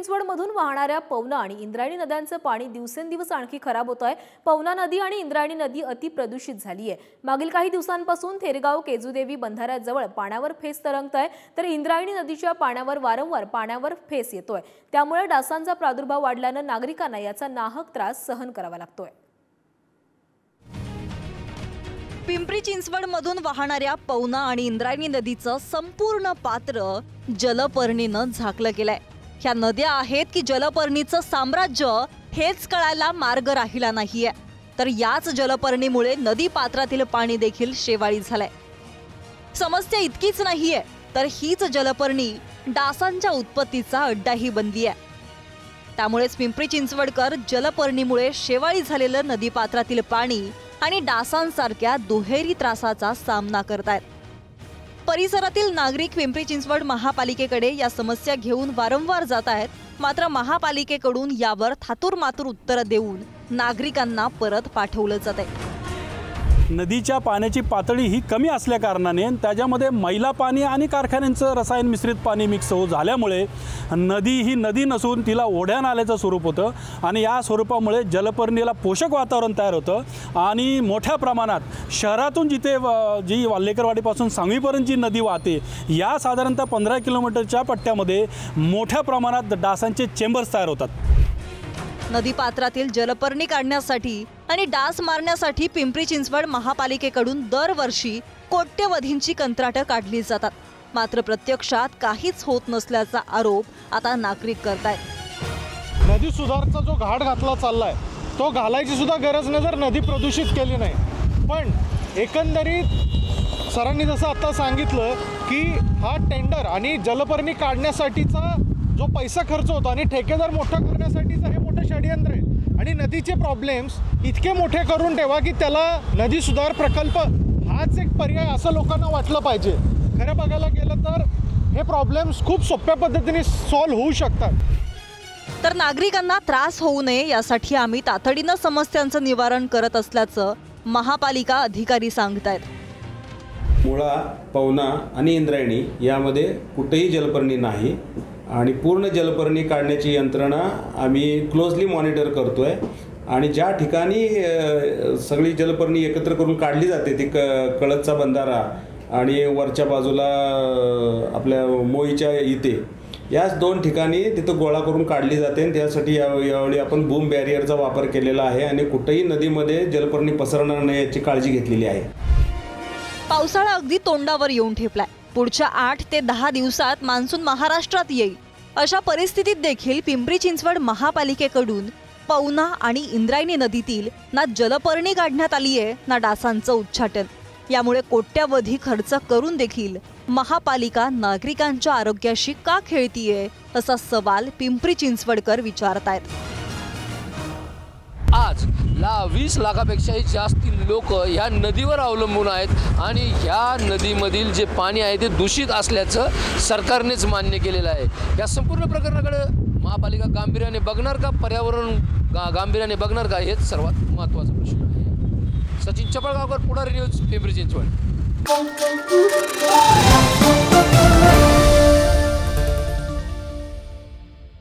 चिंचवडमधून वाहणाऱ्या पवना आणि इंद्रायणी नद्यांचं पाणी दिवसेंदिवस आणखी खराब होत आहे। पवना नदी आणि इंद्रायणी नदी अतिप्रदूषित झाली आहे। मागील काही दिवसांपासून थेरगाव केजुदेवी बंधाऱ्याजवळ पाण्यावर फेस तरंगत आहे, तर इंद्रायणी नदीच्या पाण्यावर वारंवार पाण्यावर फेस येतोय। त्यामुळे डासांचा प्रादुर्भाव वाढल्याने नागरिकांना याचा नाहक त्रास सहन करावा लागतोय। पिंपरी चिंचवडमधून वाहणाऱ्या पवना आणि इंद्रायणी नदीचं संपूर्ण पात्र जलपर्णीनं झाकलं गेलंय। ह्या नद्या आहेत की जलपर्णीचं साम्राज्य हेच कळायला मार्ग राहिला नाहीये, तर याच जलपर्णीमुळे नदी पात्रातील पाणी देखील शेवाळी झालंय। समस्या इतकीच नाहीये, तर हीच जलपर्णी डासांच्या उत्पत्तीचा अड्डाही बनली आहे। त्यामुळेच पिंपरी चिंचवडकर जलपर्णीमुळे शेवाळी झालेलं नदी पात्रातील पाणी आणि डासांसारख्या दुहेरी त्रासाचा सामना करतायत। परिसरातील नागरिक पिंपरी चिंचवड महापालिकेकडे या समस्या घेऊन वारंवार जात आहेत, मात्र महापालिकेकडून यावर थातूरमातूर उत्तर देऊन नागरिकांना परत पाठवलं जातंय। नदीच्या पाण्याची पातळी ही कमी असल्या कारणाने त्याच्यामध्ये मैला पाणी आणि कारखान्यांचं रसायन मिश्रित पाणी मिक्स झाल्यामुळे नदी ही नदी नसून तिला ओढ्या नाल्याचं स्वरूप होतं आणि या स्वरूपामुळे जलपर्णीला पोषक वातावरण तयार होतं आणि मोठ्या प्रमाणात शहरातून जिथे जी वाल्हेकरवाडीपासून सांगवीपर्यंत जी नदी वाहते या साधारणतः 15 किलोमीटरच्या पट्ट्यामध्ये मोठ्या प्रमाणात डासांचे चेंबर्स तयार होतात। नदी पात्रातील जलपर्णी काढण्यासाठी आणि डास मारण्यासाठी पिंपरी चिंचवड महापालिकेकडून दरवर्षी कोट्यवधींची कंत्राटं काढली जातात, मात्र प्रत्यक्षात काहीच होत नसल्याचा आरोप आता नागरिक करतायत। नदी सुधारचा जो घाट घातला चाललाय तो घालायची सुद्धा गरज नाही जर नदी प्रदूषित केली नाही। पण एकंदरीत सरांनी जसं आता सांगितलं की हा टेंडर आणि जलपर्णी काढण्यासाठीचा जो पैसा खर्च होतो आणि ठेकेदार मोठा करण्यासाठीचं हे मोठं षडयंत्र आहे आणि नदीचे प्रॉब्लेम्स इतके मोठे करून ठेवा की त्याला नदी सुधार प्रकल्प हाच एक पर्याय असं लोकांना वाटलं पाहिजे। खरं बघायला गेलं तर हे प्रॉब्लेम्स खूप सोप्या पद्धतीने सॉल्व्ह होऊ शकतात। तर नागरिकांना त्रास होऊ नये यासाठी आम्ही तातडीनं समस्यांचं निवारण करत असल्याचं महापालिका अधिकारी सांगतायत। मुळा, पवना आणि इंद्रायणी यामध्ये कुठेही जलपर्णी नाही आणि पूर्ण जलपर्णी काढण्याची यंत्रणा आम्ही क्लोजली मॉनिटर करतोय आणि ज्या ठिकाणी सगळी जलपर्णी एकत्र करून काढली जाते ती कळतचा बंधारा आणि वरच्या बाजूला आपल्या मोईच्या इथे याच 2 ठिकाणी तिथं गोळा करून काढली जाते आणि त्यासाठी यावेळी आपण बूम बॅरियरचा वापर केलेला आहे आणि कुठेही नदीमध्ये जलपर्णी पसरणार नाही याची काळजी घेतलेली आहे। पावसाळा अगदी तोंडावर येऊन ठेपलाय। पुढच्या 8 ते 10 दिवसात मान्सून महाराष्ट्रात येईल। अशा परिस्थितीत देखील पिंपरी चिंचवड महापालिकेकडून पवना आणि इंद्रायणी नदीतील ना जलपर्णी काढण्यात आली आहे ना डासांचं उच्चाटन। यामुळे कोट्यवधी खर्च करून देखील महापालिका नागरिकांच्या आरोग्याशी का खेळतीये असा सवाल पिंपरी चिंचवडकर विचारतायत। आज 20 लाखापेक्षाही जास्त लोक ह्या नदीवर अवलंबून आहेत आणि ह्या नदीमधील जे पाणी आहे ते दूषित असल्याचं सरकारनेच मान्य केलेलं आहे। या संपूर्ण प्रकरणाकडे महापालिका गांभीर्याने बघणार का, पर्यावरण गांभीर्याने बघणार का, हेच सर्वात महत्त्वाचा प्रश्न आहे। सचिन चपळगावकर, पुढारी न्यूज, पिंपरी चिंचवड।